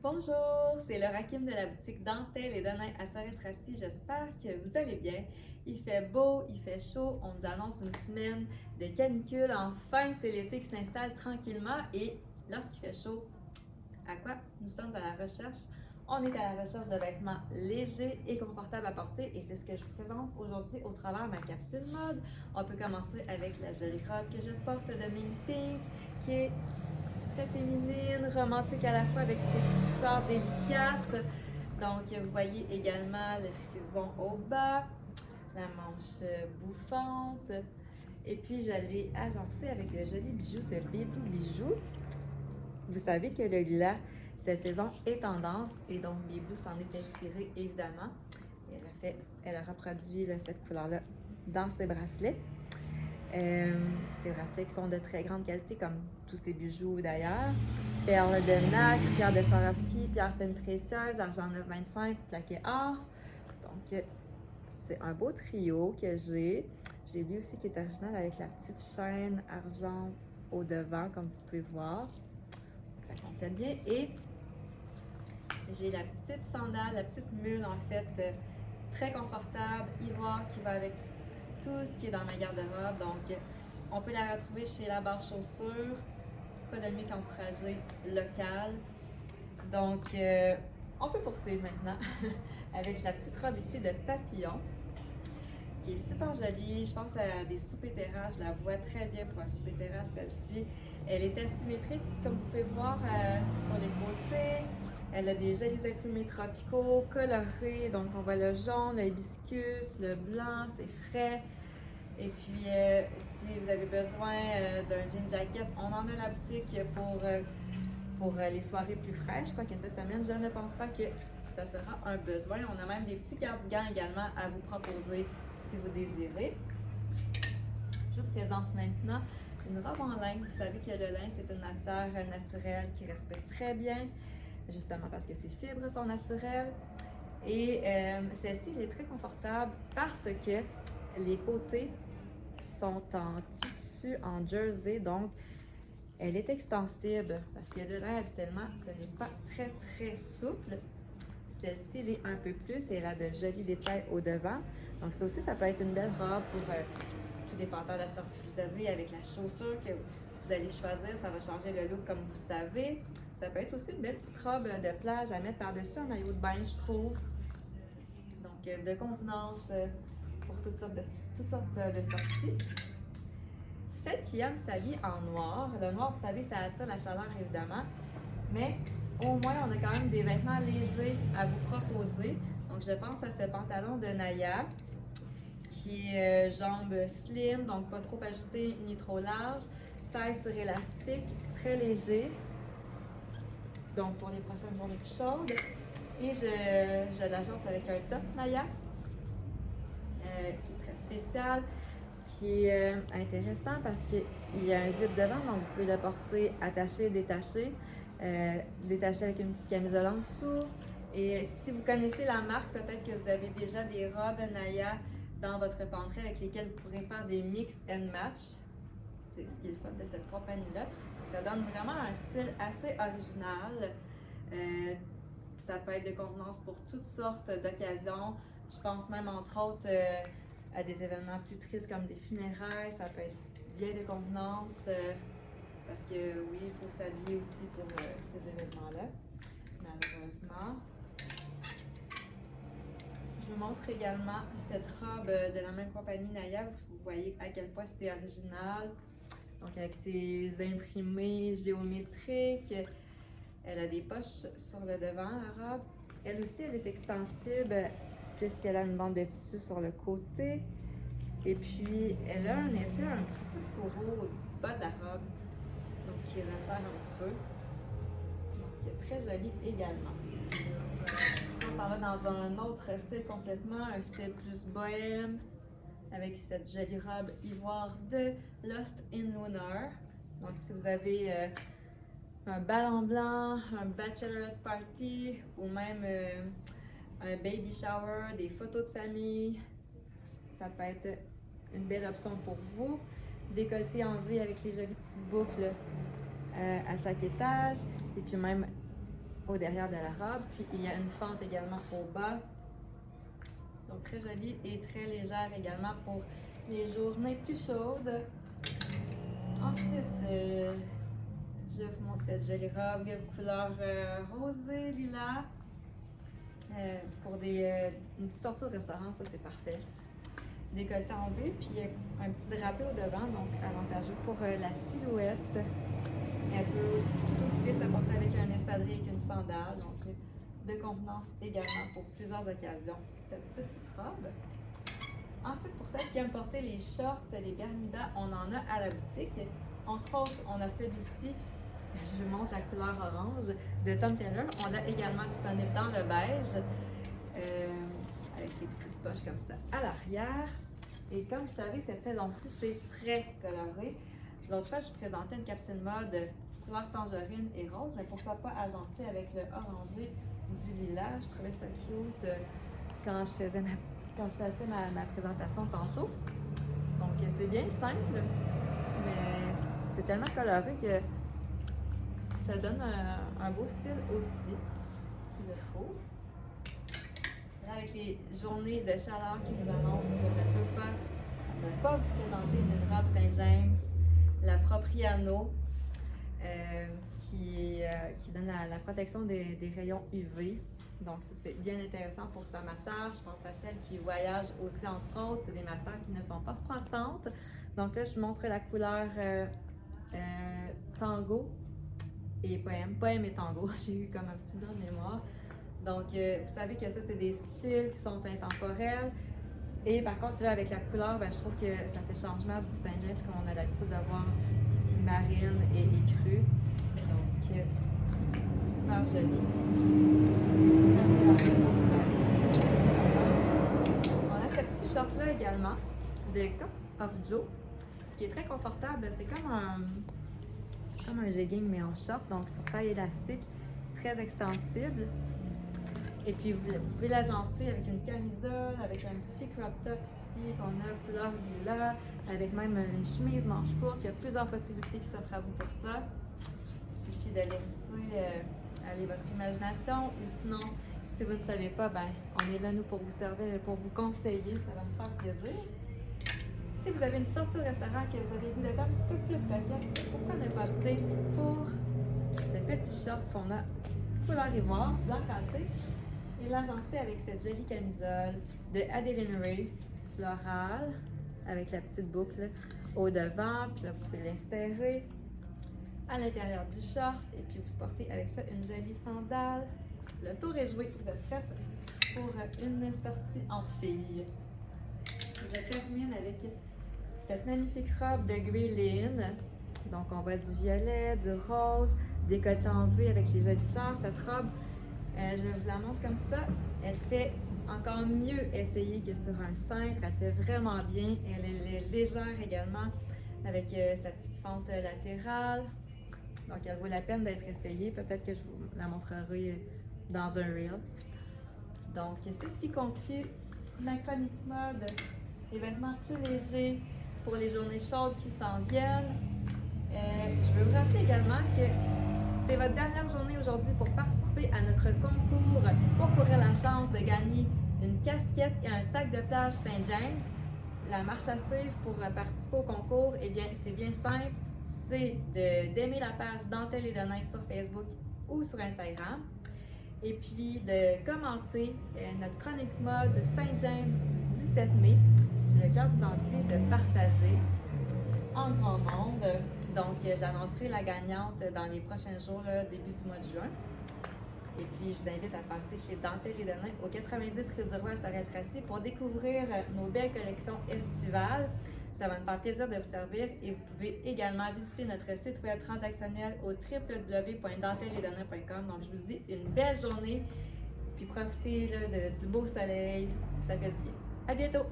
Bonjour, c'est Laura Kim de la boutique Dentelle et Denain à Sorel-Tracy. J'espère que vous allez bien. Il fait beau, il fait chaud. On nous annonce une semaine de canicule. Enfin, c'est l'été qui s'installe tranquillement. Et lorsqu'il fait chaud, à quoi nous sommes à la recherche? On est à la recherche de vêtements légers et confortables à porter. Et c'est ce que je vous présente aujourd'hui au travers de ma capsule mode. On peut commencer avec la jolie robe que je porte de Ming Pink, qui est très féminine, romantique à la fois avec ses petites fleurs délicates. Donc, vous voyez également le frison au bas, la manche bouffante. Et puis, je l'ai agencé avec de jolis bijoux de Bébou Bijoux. Vous savez que le lilas, cette saison est tendance et donc Bébou s'en est inspirée évidemment. Et elle a reproduit là, cette couleur-là dans ses bracelets. Ces bracelets qui sont de très grande qualité, comme tous ces bijoux d'ailleurs. Perles de nacre, pierre de Swarovski, pierre semi-précieuse, argent 9,25, plaqué or. Donc, c'est un beau trio que j'ai. J'ai lui aussi qui est original avec la petite chaîne argent au devant, comme vous pouvez voir. Ça complète bien. Et j'ai la petite sandale, la petite mule en fait, très confortable, ivoire qui va avec tout ce qui est dans ma garde-robe. Donc, on peut la retrouver chez La Barre Chaussure, pas de mieux qu'encourager local. Donc, on peut poursuivre maintenant avec la petite robe ici de papillon qui est super jolie. Je pense à des soupers terrasse. Je la vois très bien pour un souper terrasse, celle-ci. Elle est asymétrique, comme vous pouvez voir sur les côtés. Elle a des jolis imprimés tropicaux, colorés. Donc, on voit le jaune, le hibiscus, le blanc, c'est frais. Et puis, si vous avez besoin d'un jean jacket, on en a la boutique pour les soirées plus fraîches. Quoique cette semaine, je ne pense pas que ça sera un besoin. On a même des petits cardigans également à vous proposer si vous désirez. Je vous présente maintenant une robe en laine. Vous savez que le lin, c'est une matière naturelle qui respire très bien, justement parce que ses fibres sont naturelles. Et celle-ci, elle est très confortable parce que les côtés sont en tissu, en jersey, donc elle est extensible parce que le lin, habituellement, ce n'est pas très très souple. Celle-ci, elle est un peu plus et elle a de jolis détails au devant. Donc ça aussi, ça peut être une belle robe pour tout dépendant de la sortie que vous avez avec la chaussure que vous allez choisir. Ça va changer le look comme vous savez. Ça peut être aussi une belle petite robe de plage à mettre par-dessus un maillot de bain, je trouve. Donc de convenance pour toutes sortes de sorties. Celle qui aime s'habiller en noir, le noir, vous savez, ça attire la chaleur évidemment, mais au moins on a quand même des vêtements légers à vous proposer. Donc je pense à ce pantalon de Naya qui est jambes slim, donc pas trop ajusté ni trop large, taille sur élastique, très léger, donc pour les prochaines journées plus chaudes. Et je l'agence avec un top Naya qui est très spécial, qui est intéressant parce qu'il y a un zip devant, donc vous pouvez le porter attaché, détaché, détaché avec une petite camisole en dessous. Et si vous connaissez la marque, peut-être que vous avez déjà des robes Naya dans votre penderie avec lesquelles vous pourrez faire des mix and match. C'est ce qui est le fun de cette compagnie-là. Ça donne vraiment un style assez original. Ça peut être de convenance pour toutes sortes d'occasions. Je pense même entre autres à des événements plus tristes comme des funérailles. Ça peut être bien de convenance parce que oui, il faut s'habiller aussi pour ces événements-là, malheureusement. Je vous montre également cette robe de la même compagnie Naya. Vous voyez à quel point c'est original. Donc avec ses imprimés géométriques. Elle a des poches sur le devant, la robe. Elle aussi, elle est extensible puisqu'elle a une bande de tissu sur le côté. Et puis, elle a un effet un petit peu fourreau au bas de la robe, donc qui resserre un petit peu. Donc, très joli également. On s'en va dans un autre style complètement, un style plus bohème, avec cette jolie robe ivoire de Lost in Lunar. Donc, si vous avez un bal en blanc, un bachelorette party ou même un baby shower, des photos de famille, ça peut être une belle option pour vous. Décolleté en V avec les jolies petites boucles à chaque étage et puis même au derrière de la robe. Puis il y a une fente également au bas. Donc très jolie et très légère également pour les journées plus chaudes. Ensuite, j'ouvre mon cette jolie robe couleur rosé, lilas. Pour une petite sortie au restaurant, ça c'est parfait. Décolleté en V, puis un petit drapé au devant, donc avantageux pour la silhouette. Elle peut tout aussi bien se porter avec un espadrille qu'une sandale, donc de contenance également pour plusieurs occasions. Cette petite robe. Ensuite, pour celles qui aiment porter les shorts, les bermudas, on en a à la boutique. Entre autres, on a celui-ci, je vous montre la couleur orange, de Tom Taylor. On l'a également disponible dans le beige, avec les petites poches comme ça à l'arrière. Et comme vous savez, cette saison-ci, c'est très coloré. L'autre fois, je vous présentais une capsule mode couleur tangerine et rose, mais pourquoi pas agencer avec le orangé du lilas. Je trouvais ça cute quand je faisais ma présentation tantôt. Donc, c'est bien simple, mais c'est tellement coloré que ça donne un beau style aussi, je trouve. Là, avec les journées de chaleur qui nous annoncent, je ne peux pas vous présenter une robe Saint James, la Propriano, qui donne la protection des rayons UV. Donc, ça, c'est bien intéressant pour sa massage. Je pense à celles qui voyagent aussi, entre autres. C'est des matières qui ne sont pas froissantes. Donc là, je vous montre la couleur tango et poème. Poème et tango. J'ai eu comme un petit blanc de mémoire. Donc, vous savez que ça, c'est des styles qui sont intemporels. Et par contre, là, avec la couleur, ben, je trouve que ça fait changement du Saint James, comme on a l'habitude de voir marine et écrue. Donc, super joli. On a ce petit short-là également, de Cup of Joe, qui est très confortable. C'est comme un jegging, mais en short, donc sur taille élastique, très extensible. Et puis, vous pouvez l'agencer avec une camisole, avec un petit crop top ici qu'on a couleur lilas, avec même une chemise manche courte. Il y a plusieurs possibilités qui s'offrent à vous pour ça. Il suffit de laisser aller votre imagination, ou sinon, si vous ne savez pas, ben, on est là, nous, pour vous servir et pour vous conseiller. Ça va me faire plaisir. Si vous avez une sortie au restaurant que vous avez le goût d'être un petit peu plus coquette, pourquoi ne pas opter pour ce petit short qu'on a couleur ivoire, blanc cassé, et l'agencer avec cette jolie camisole de Adeline Ray, florale, avec la petite boucle au devant, puis là, vous pouvez l'insérer à l'intérieur du short, et puis vous portez avec ça une jolie sandale. Le tour est joué, vous êtes prête pour une sortie entre filles. Je termine avec cette magnifique robe de Grey Lynn. Donc, on voit du violet, du rose, décolleté en V avec les jolies fleurs. Cette robe, je vous la montre comme ça. Elle fait encore mieux essayer que sur un cintre. Elle fait vraiment bien. Elle est légère également avec sa petite fente latérale. Donc, elle vaut la peine d'être essayée. Peut-être que je vous la montrerai dans un reel. Donc, c'est ce qui conclut ma chronique mode. Les vêtements plus légers pour les journées chaudes qui s'en viennent. Je veux vous rappeler également que c'est votre dernière journée aujourd'hui pour participer à notre concours pour courir la chance de gagner une casquette et un sac de plage Saint James. La marche à suivre pour participer au concours, eh bien, c'est bien simple. C'est d'aimer la page Dentelle et Denain sur Facebook ou sur Instagram. Et puis de commenter notre chronique mode Saint James du 17 mai, si le cœur vous en dit, de partager en grand nombre. Donc, j'annoncerai la gagnante dans les prochains jours, là, début du mois de juin. Et puis, je vous invite à passer chez Dentelle et Denain au 90 rue du Roi à Sorel-Tracy pour découvrir nos belles collections estivales. Ça va me faire plaisir de vous servir et vous pouvez également visiter notre site web transactionnel au www.dentelleetdenain.com. Donc, je vous dis une belle journée, puis profitez là, du beau soleil, ça fait du bien. À bientôt!